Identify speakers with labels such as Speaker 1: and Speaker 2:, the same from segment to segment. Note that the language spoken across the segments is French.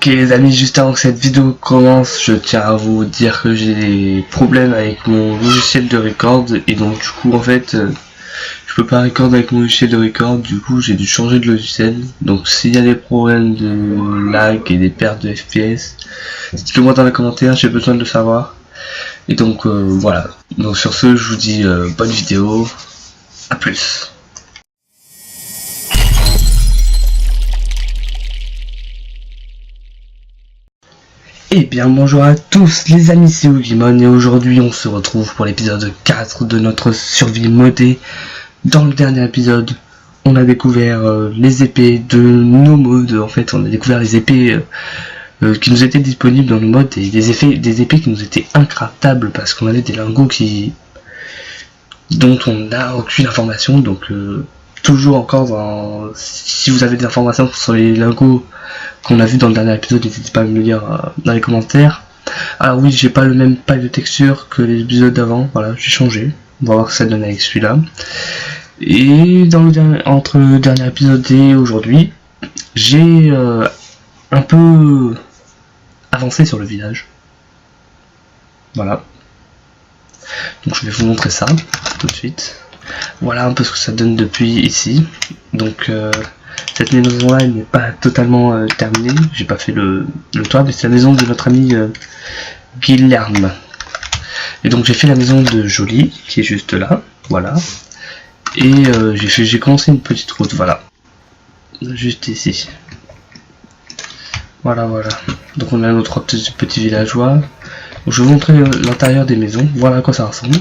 Speaker 1: Ok les amis, juste avant que cette vidéo commence, je tiens à vous dire que j'ai des problèmes avec mon logiciel de record et donc du coup en fait je peux pas record avec mon logiciel de record, du coup j'ai dû changer de logiciel. Donc s'il y a des problèmes de lag et des pertes de FPS, dites-le moi dans les commentaires, j'ai besoin de le savoir. Et donc voilà, donc sur ce je vous dis bonne vidéo, à plus. Et bien bonjour à tous les amis, c'est Ogimon et aujourd'hui on se retrouve pour l'épisode 4 de notre survie modée. Dans le dernier épisode, on a découvert les épées de nos modes. En fait, on a découvert les épées qui nous étaient disponibles dans nos modes et des épées qui nous étaient incraftables parce qu'on avait des lingots dont on n'a aucune information. Donc toujours encore, si vous avez des informations sur les lingots qu'on a vu dans le dernier épisode, n'hésitez pas à me le dire dans les commentaires. Alors oui, j'ai pas le même pack de texture que les épisodes d'avant, voilà, j'ai changé. On va voir ce que ça donne avec celui-là. Et entre le dernier épisode et aujourd'hui, j'ai un peu avancé sur le village. Voilà. Donc je vais vous montrer ça tout de suite. Voilà un peu ce que ça donne depuis ici. Donc cette maison là elle n'est pas totalement terminée, j'ai pas fait le toit, mais c'est la maison de notre ami Guilherme. Et donc j'ai fait la maison de Jolie qui est juste là, voilà. Et j'ai commencé une petite route, voilà, juste ici. Voilà. Donc on a nos trois petits villageois. Donc, je vais vous montrer l'intérieur des maisons, voilà à quoi ça ressemble.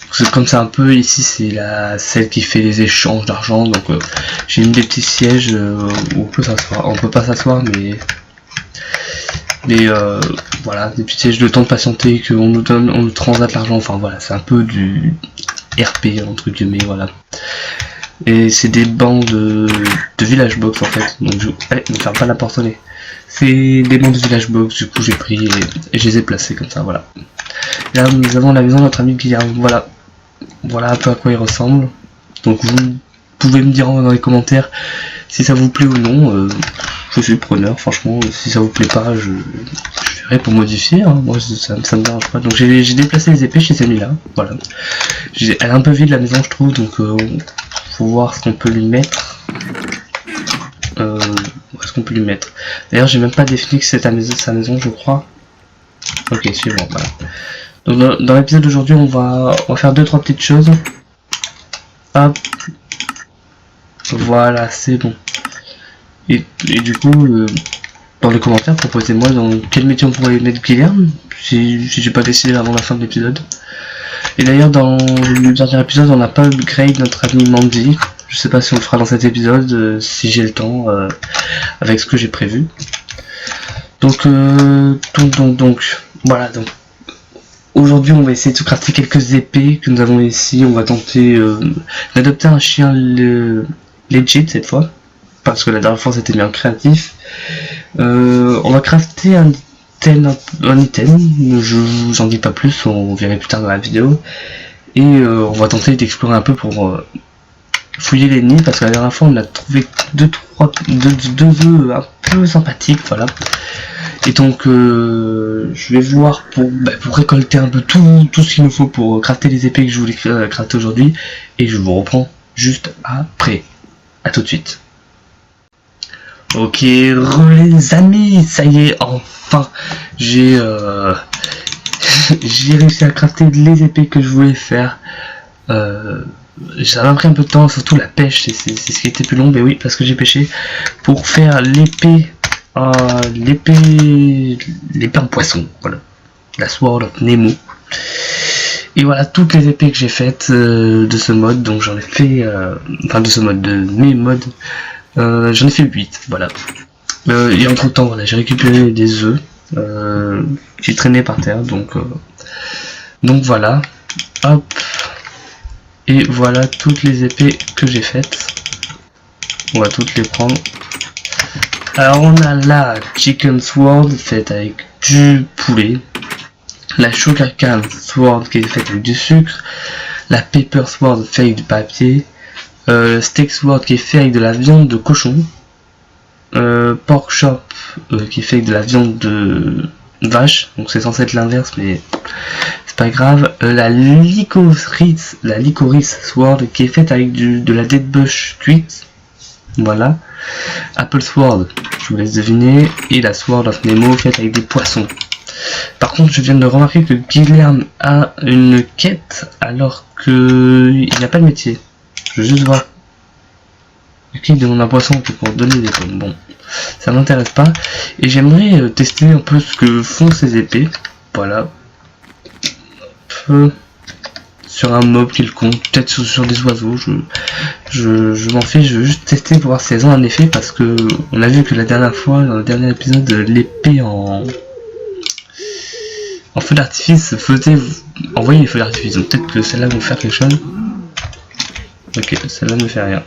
Speaker 1: C'est comme ça un peu, ici c'est celle qui fait les échanges d'argent, donc j'ai mis des petits sièges où on peut s'asseoir, on peut pas s'asseoir mais voilà, des petits sièges de temps de patienter qu'on nous donne, on nous transate l'argent, enfin voilà, c'est un peu du RP entre guillemets, voilà. Et c'est des bancs de village box en fait, donc allez, ne ferme pas la porte au nez. C'est des bancs de village box, du coup j'ai pris et je les ai placés comme ça, voilà. Là nous avons la maison de notre ami Guilherme, voilà un peu à quoi il ressemble. Donc vous pouvez me dire dans les commentaires si ça vous plaît ou non. Je suis preneur, franchement. Si ça vous plaît pas, je ferai pour modifier. Hein. Moi ça me dérange pas. Donc j'ai déplacé les épées chez celui-là. Voilà. Elle est un peu vide la maison je trouve, donc faut voir ce qu'on peut lui mettre. Où est-ce qu'on peut lui mettre? D'ailleurs j'ai même pas défini que c'est sa maison je crois. Ok, suivant, voilà. Donc dans l'épisode d'aujourd'hui on va faire 2-3 petites choses. Hop. Voilà, c'est bon. Et du coup, dans les commentaires, proposez-moi dans quel métier on pourrait mettre Guilherme, si j'ai pas décidé avant la fin de l'épisode. Et d'ailleurs dans le dernier épisode on n'a pas upgrade notre ami Mandy. Je sais pas si on le fera dans cet épisode, si j'ai le temps, avec ce que j'ai prévu. Donc voilà, donc aujourd'hui on va essayer de se crafter quelques épées que nous avons ici. On va tenter d'adopter un chien legit cette fois, parce que la dernière fois c'était bien créatif. On va crafter un item, je vous en dis pas plus, on verra plus tard dans la vidéo. Et on va tenter d'explorer un peu pour fouiller les nids, parce que la dernière fois on a trouvé deux œufs un peu sympathiques, voilà. Et donc je vais voir pour récolter un peu tout ce qu'il nous faut pour crafter les épées que je voulais crafter aujourd'hui. Et je vous reprends juste après. A tout de suite. Ok, les amis, ça y est, enfin j'ai réussi à crafter les épées que je voulais faire. Ça m'a pris un peu de temps, surtout la pêche, c'est ce qui était plus long, mais oui, parce que j'ai pêché pour faire l'épée. L'épée en poisson, voilà, la Sword of Nemo. Et voilà toutes les épées que j'ai faites de ce mode. Donc j'en ai fait, enfin de ce mode, de mes modes, j'en ai fait 8, voilà. Et entre temps, voilà, j'ai récupéré des œufs qui traînaient par terre, donc voilà, hop, et voilà toutes les épées que j'ai faites. On va toutes les prendre. Alors on a la Chicken Sword faite avec du poulet, la Sugarcane Sword qui est faite avec du sucre, la Pepper Sword faite avec du papier, Steak Sword qui est fait avec de la viande de cochon, pork chop qui fait de la viande de vache, donc c'est censé être l'inverse, mais c'est pas grave. La licorice sword qui est faite avec de la dead bush cuite, voilà. Apple sword, je vous laisse deviner, et la sword of Nemo faite avec des poissons. Par contre, je viens de remarquer que Guilherme a une quête alors que il n'a pas de métier. Je veux juste voir. Qui demande un poisson pour donner des pommes. Bon, ça m'intéresse pas. Et j'aimerais tester un peu ce que font ces épées. Voilà. Sur un mob quelconque, peut-être sur des oiseaux. Je m'en fiche, je veux juste tester pour voir si elles ont un effet parce que on a vu que la dernière fois, dans le dernier épisode, l'épée en feu d'artifice faisait envoyer les feux d'artifice. Donc peut-être que celle-là vont faire quelque chose. Ok, celle-là ne fait rien.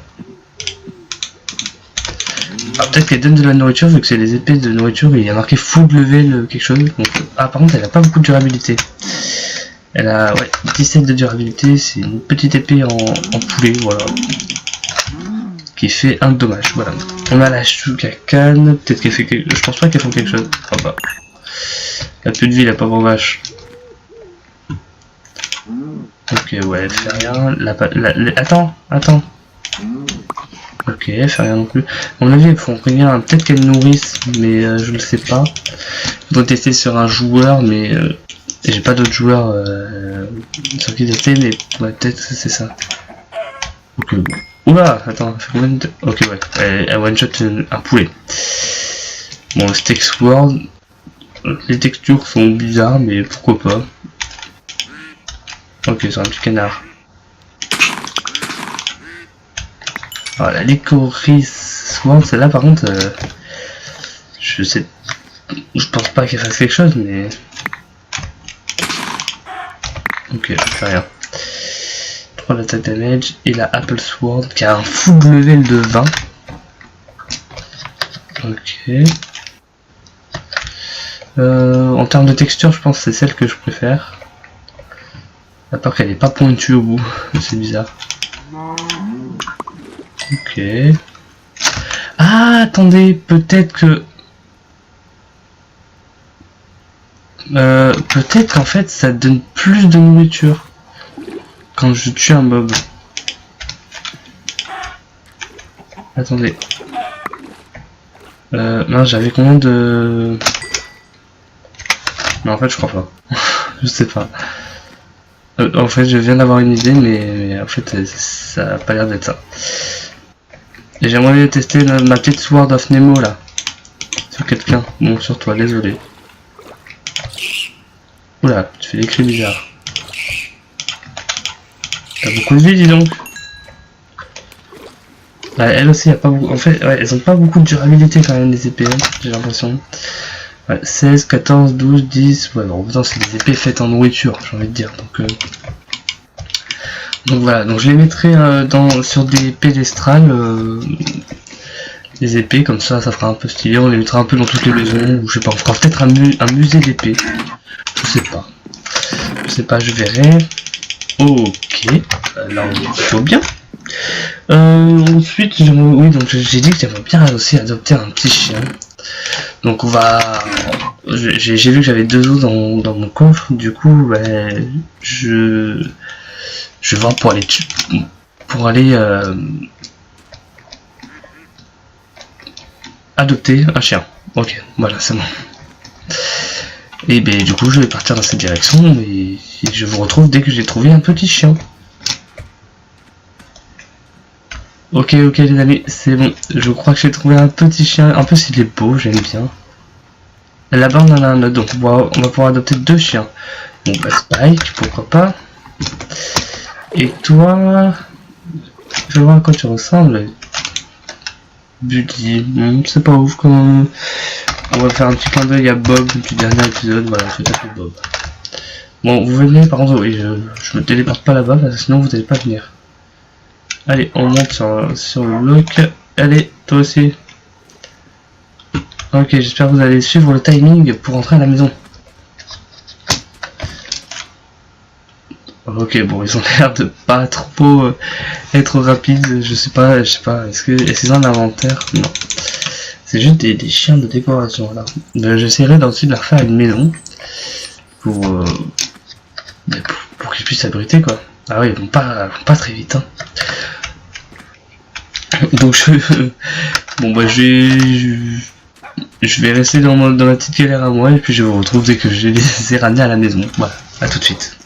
Speaker 1: Alors peut-être qu'elle donne de la nourriture vu que c'est les épées de nourriture et il y a marqué full level quelque chose. Donc, ah par contre elle a pas beaucoup de durabilité. Elle a 17 de durabilité, c'est une petite épée en poulet, voilà. Qui fait un dommage, voilà. On a la Shukakan, peut-être qu'elle fait quelque... Je pense pas qu'elle fait quelque chose. Oh bah. Elle a plus de vie la pauvre vache. Ok ouais, elle fait rien. Attends. Ok, elle fait rien non plus. À mon avis, elles font rien. Peut-être qu'elles nourrissent, mais je le sais pas. Il faut tester sur un joueur, mais j'ai pas d'autres joueurs sur qui tester, mais ouais, peut-être que c'est ça. Ok, bon. Oula, attends, elle fait combien de... Ok, ouais, elle one shot un poulet. Bon, Steak Sword, les textures sont bizarres, mais pourquoi pas. Ok, c'est un petit canard. Alors, la licorice sword, celle-là par contre, je pense pas qu'elle fasse quelque chose, mais... Ok, je fais rien. 3 d'attaque damage, et la Apple Sword qui a un full level de 20. Ok. En termes de texture, je pense que c'est celle que je préfère. À part qu'elle est pas pointue au bout, c'est bizarre. Ok. Ah, attendez, peut-être que... peut-être qu'en fait, ça donne plus de nourriture quand je tue un mob. Attendez. Non, j'avais combien de... Non, en fait, je crois pas. Je sais pas. En fait, je viens d'avoir une idée, mais en fait, ça a pas l'air d'être ça. Et j'aimerais bien tester ma petite Sword of Nemo là. Sur quelqu'un. Bon, sur toi, désolé. Oula, tu fais des cris bizarres. T'as beaucoup de vie, dis donc. Bah, elle aussi, a pas beaucoup. En fait, ouais, elles ont pas beaucoup de durabilité quand même, les épées, hein, j'ai l'impression. Ouais, 16, 14, 12, 10. Ouais, bon, putain, c'est des épées faites en nourriture, j'ai envie de dire. Donc voilà, donc je les mettrai sur des pédestrales, les épées, comme ça fera un peu stylé, on les mettra un peu dans toutes les maisons, ou je sais pas, encore peut-être un musée d'épées, je sais pas, je verrai. Ok, là on est plutôt bien. Ensuite, oui, donc j'ai dit que j'aimerais bien aussi adopter un petit chien. Donc on va... J'ai vu que j'avais 2 os dans mon coffre, du coup, ouais, je vais voir pour aller adopter un chien. Ok, voilà, c'est bon. Et ben du coup je vais partir dans cette direction et je vous retrouve dès que j'ai trouvé un petit chien. Ok les amis, c'est bon, je crois que j'ai trouvé un petit chien. En plus il est beau, j'aime bien. Là-bas on en a un autre, donc on va pouvoir adopter 2 chiens. Bon bah Spike, pourquoi pas. Et toi, je vais voir à quoi tu ressembles. Buddy, c'est pas ouf quand... On va faire un petit clin d'œil à Bob du dernier épisode, voilà, je vais taper Bob. Bon, vous venez, par contre, oui, je me téléporte pas là-bas, parce que sinon vous n'allez pas venir. Allez, on monte sur le bloc. Allez, toi aussi. Ok, j'espère que vous allez suivre le timing pour rentrer à la maison. Ok, bon, ils ont l'air de pas trop être rapides, je sais pas, est-ce qu'ils ont un inventaire? Non. C'est juste des chiens de décoration là. J'essaierai aussi de leur faire une maison pour qu'ils puissent s'abriter quoi. Ah oui, ils vont pas très vite hein. Donc bon bah je vais rester dans ma petite galère à moi et puis je vous retrouve dès que je les ai ramenés à la maison. Voilà, à tout de suite.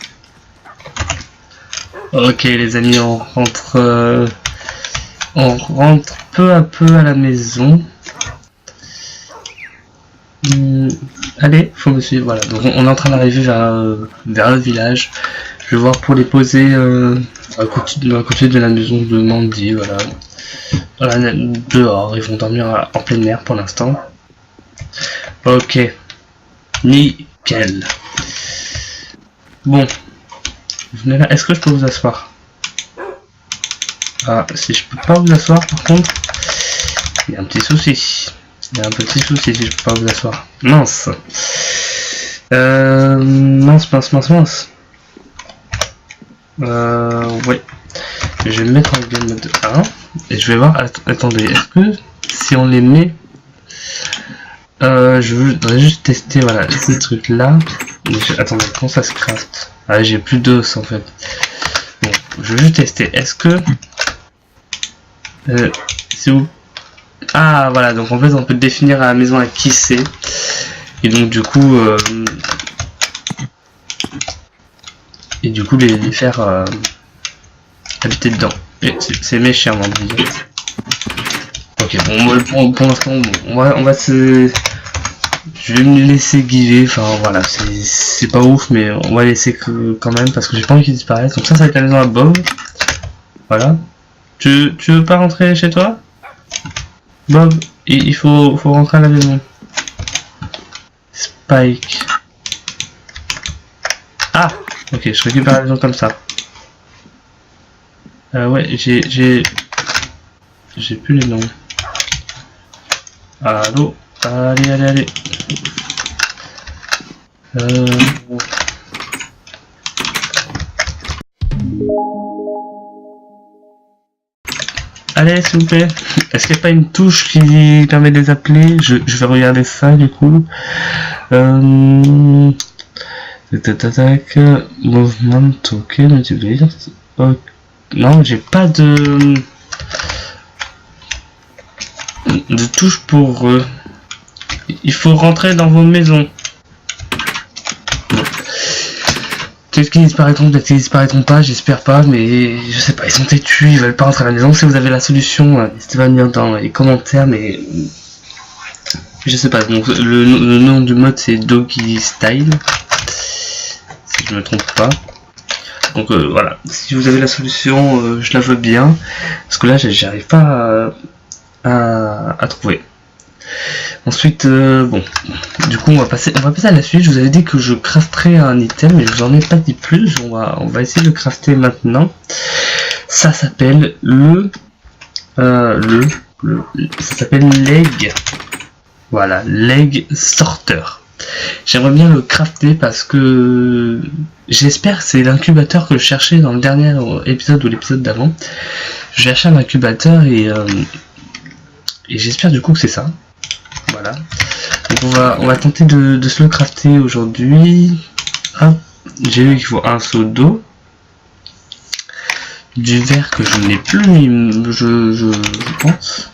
Speaker 1: Ok les amis, on rentre peu à peu à la maison. Allez, faut me suivre. Voilà, donc on est en train d'arriver vers le village. Je vais voir pour les poser à côté de la maison de Mandy. Voilà. Voilà, dehors, ils vont dormir en pleine mer pour l'instant. Ok, nickel. Bon, venez là. Est-ce que je peux vous asseoir? Ah, si je peux pas vous asseoir, par contre, il y a un petit souci. Il y a un petit souci si je peux pas vous asseoir. Mince. Mince. Ouais. Je vais me mettre en game mode 1 et je vais voir. Attendez, est-ce que si on les met, je voudrais juste tester voilà ces trucs là. Attendez, comment ça se craft? Ah, j'ai plus d'os en fait. Bon, je veux juste tester. Est-ce que c'est où? Ah voilà, donc en fait on peut définir à la maison à qui c'est et donc du coup les faire habiter dedans. Et c'est mes chiens, on va dire. Ok, bon, pour l'instant, on va se... Je vais me laisser guider, enfin voilà, c'est pas ouf, mais on va laisser quand même, parce que j'ai pas envie qu'ils disparaissent. Donc ça va être la maison à Bob. Voilà. Tu veux pas rentrer chez toi Bob, il faut rentrer à la maison. Spike. Ah ok, je récupère la maison comme ça. Ouais, j'ai plus les noms. Allô, allez. Allez, s'il vous plaît. Est-ce qu'il n'y a pas une touche qui permet de les appeler? Je vais regarder ça du coup. Tac. Movement token, tu veux dire? Non, j'ai pas de touche pour eux. Il faut rentrer dans vos maisons. Peut-être qu'ils disparaîtront, peut-être qu'ils disparaîtront pas, j'espère pas, mais je sais pas, ils sont têtus, ils veulent pas rentrer à la maison. Si vous avez la solution, n'hésitez pas à me dire dans les commentaires, mais je sais pas. Donc le nom du mode c'est Doggy Style, si je me trompe pas. Donc voilà, si vous avez la solution, je la veux bien, parce que là j'arrive pas à trouver. Ensuite, bon, du coup on va passer à la suite. Je vous avais dit que je crafterais un item, mais je vous en ai pas dit plus. On va essayer de le crafter maintenant. Ça s'appelle ça s'appelle leg. Voilà, leg sorter. J'aimerais bien le crafter parce que j'espère que c'est l'incubateur que je cherchais dans le dernier épisode ou l'épisode d'avant. Je cherchais un incubateur et j'espère du coup que c'est ça. Voilà. Donc on va tenter de se le crafter aujourd'hui. J'ai vu qu'il faut un seau d'eau. Du verre que je n'ai plus, je pense.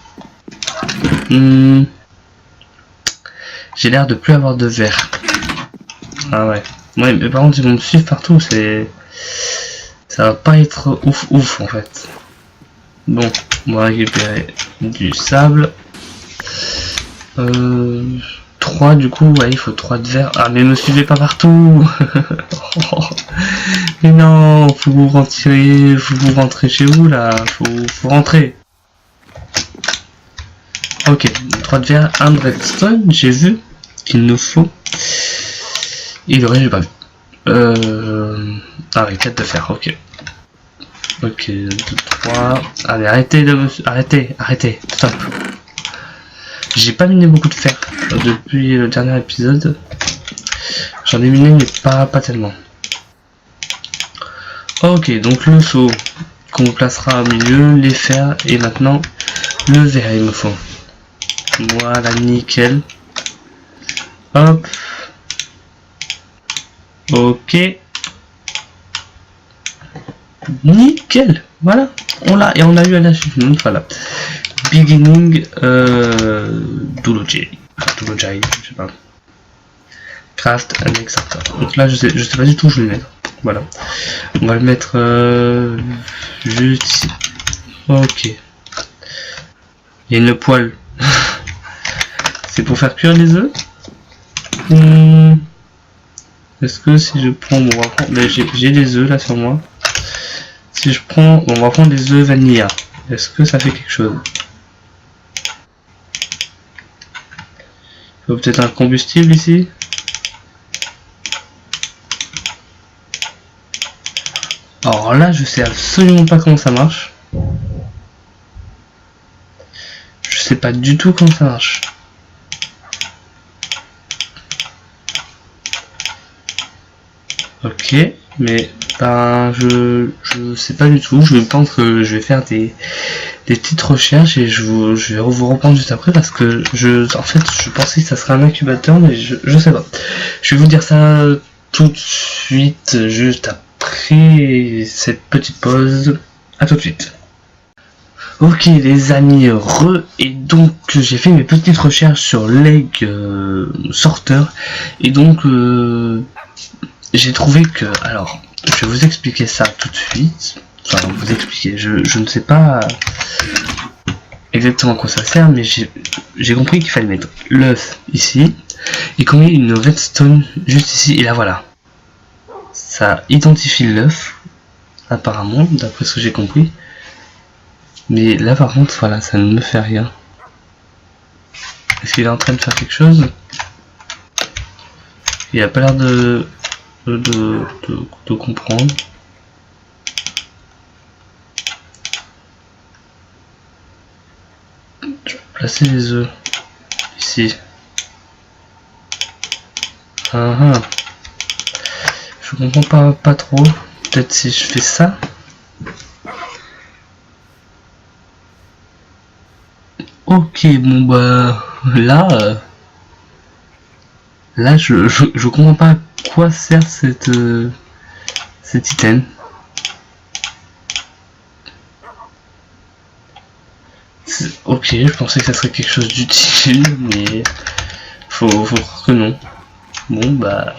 Speaker 1: J'ai l'air de plus avoir de verre. Ah ouais. Ouais, mais par contre ils vont me suivre partout, ça va pas être ouf en fait. Bon, on va récupérer du sable. 3 du coup, ouais, il faut 3 de verre. Ah mais me suivez pas partout. Mais non, faut vous rentrer chez vous là, faut rentrer. Ok, 3 de verre, 1 de redstone, j'ai vu qu'il nous faut. Et le reste j'ai pas vu. Ah oui, 4 de fer, ok. Ok, 2, 3. Allez, arrêtez, stop. J'ai pas miné beaucoup de fer depuis le dernier épisode. J'en ai miné mais pas tellement. Ok, donc le seau qu'on placera au milieu, les fers et maintenant le verre il me faut. Voilà, nickel. Hop. Ok. Nickel. Voilà. On l'a. Et on a eu un achievement. Voilà. Beginning. Doolojai. Doolojai. Je sais pas. Craft un extractor. Donc là, je sais pas du tout où je vais le mettre. Voilà. On va le mettre juste ici. Ok. Il y a une poêle. C'est pour faire cuire les œufs. Est-ce que si je prends, bon, on va prendre, j'ai des œufs là sur moi. Si je prends, bon, on va prendre des œufs vanilla. Est-ce que ça fait quelque chose? Il faut peut-être un combustible ici. Alors là, je sais absolument pas comment ça marche. Je sais pas du tout comment ça marche. Ok, mais ben je sais pas du tout. Je pense que je vais faire des petites recherches et je vais vous reprendre juste après parce que en fait je pensais que ça serait un incubateur, mais je sais pas. Je vais vous dire ça tout de suite, juste après cette petite pause. À tout de suite. Ok les amis, et donc j'ai fait mes petites recherches sur l'egg sorter et donc j'ai trouvé que, alors je vais vous expliquer ça tout de suite, enfin vous expliquer, je ne sais pas exactement à quoi ça sert, mais j'ai compris qu'il fallait mettre l'œuf ici et qu'on met une redstone juste ici et là voilà, ça identifie l'œuf apparemment d'après ce que j'ai compris. Mais là par contre voilà, ça ne me fait rien. Est-ce qu'il est en train de faire quelque chose? Il a pas l'air de comprendre. Je vais placer les œufs ici. Je comprends pas trop. Peut-être si je fais ça. Ok, bon bah là je comprends pas à quoi sert cet item. Ok, je pensais que ça serait quelque chose d'utile, mais faut croire que non. Bon bah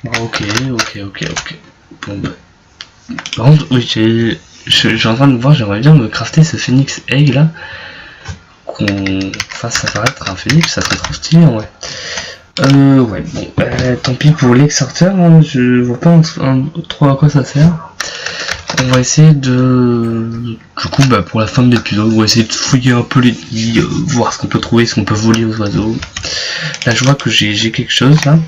Speaker 1: ok. Bon bah par contre oui, je suis en train de voir, j'aimerais bien me crafter ce phoenix egg là, qu'on fasse apparaître un phoenix, ça serait trop stylé en vrai. Ouais, bon, tant pis pour l'egg sorter, hein, je vois pas trop à quoi ça sert. On va essayer du coup, bah, pour la fin de l'épisode, on va essayer de fouiller un peu les nids, voir ce qu'on peut trouver, ce qu'on peut voler aux oiseaux. Là, je vois que j'ai quelque chose là.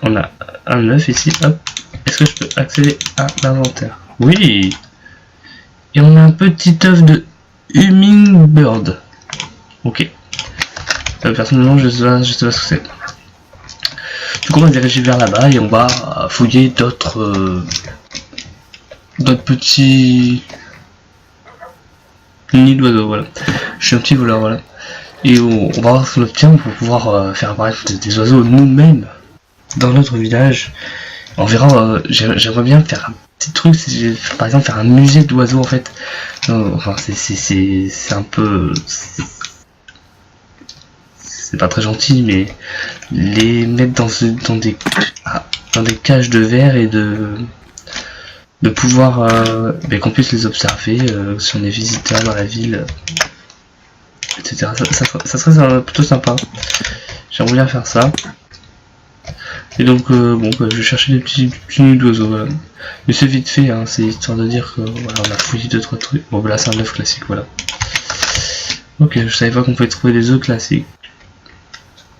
Speaker 1: On a un œuf ici, hop. Est-ce que je peux accéder à l'inventaire? Oui. Et on a un petit œuf de hummingbird. Ok. Personnellement, je sais pas ce que c'est. Du coup, on va diriger vers là-bas et on va fouiller d'autres petits nids d'oiseaux. Voilà. Je suis un petit voleur, voilà. Et on va voir ce qu'on obtient pour pouvoir faire apparaître des oiseaux nous-mêmes dans notre village. On verra. J'aimerais bien faire un petit truc, par exemple faire un musée d'oiseaux en fait. Enfin c'est un peu, c'est pas très gentil, mais les mettre dans des cages de verre et de pouvoir qu'on puisse les observer si on est visiteur dans la ville, etc. Ça serait plutôt sympa. J'aimerais bien faire ça. Et donc bon, je vais chercher des petits nids d'oiseaux, voilà. Mais c'est vite fait, hein, c'est histoire de dire que voilà, on a fouillé 2-3 trucs. Bon bah là c'est un œuf classique, voilà. Ok, je savais pas qu'on pouvait trouver des œufs classiques.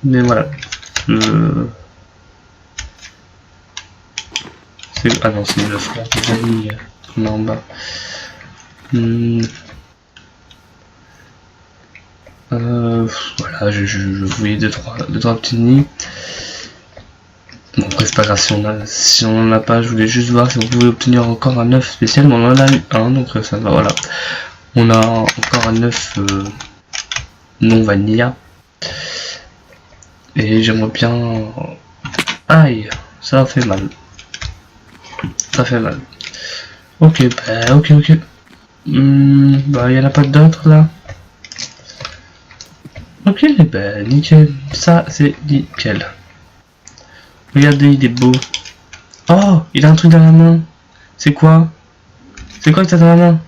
Speaker 1: Mais voilà. Ah non, c'est l'œuf là, vanille qu'on a en bas. Voilà, je voyais 2-3 petits nids. Bon après c'est pas grave si on en a pas, je voulais juste voir si on pouvait obtenir encore un œuf spécial, mais on en a eu un, donc ça va, voilà. On a encore un œuf non vanilla. Et j'aimerais bien... Aïe, ça fait mal. Ça fait mal. Ok, bah ok. Bah y en a pas d'autres là. Ok, bah nickel. Ça c'est nickel. Regardez, il est beau. Oh, il a un truc dans la main. C'est quoi? C'est quoi que t'as dans la main?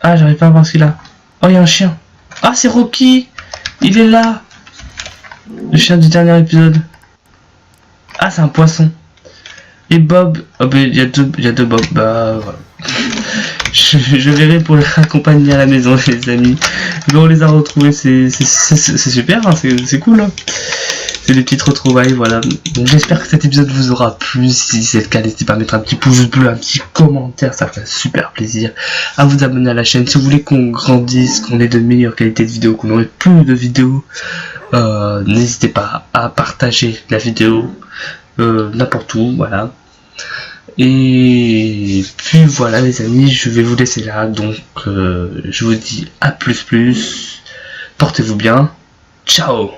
Speaker 1: Ah, j'arrive pas à voir ce qu'il a. Oh, il y a un chien. Ah, c'est Rocky. Il est là. Le chien du dernier épisode. Ah, c'est un poisson. Et Bob. Oh, ben, il y a deux Bob. Bah, voilà. Je verrai pour les accompagner à la maison, les amis. Quand on les a retrouvés, c'est super, hein, c'est cool. Hein. C'est des petites retrouvailles, voilà. Donc j'espère que cet épisode vous aura plu. Si c'est le cas, n'hésitez pas à mettre un petit pouce bleu, un petit commentaire, ça ferait super plaisir. À vous abonner à la chaîne si vous voulez qu'on grandisse, qu'on ait de meilleures qualités de vidéos, qu'on aurait plus de vidéos. N'hésitez pas à partager la vidéo n'importe où, voilà. Et puis voilà les amis, je vais vous laisser là. Donc je vous dis à plus. Portez-vous bien. Ciao.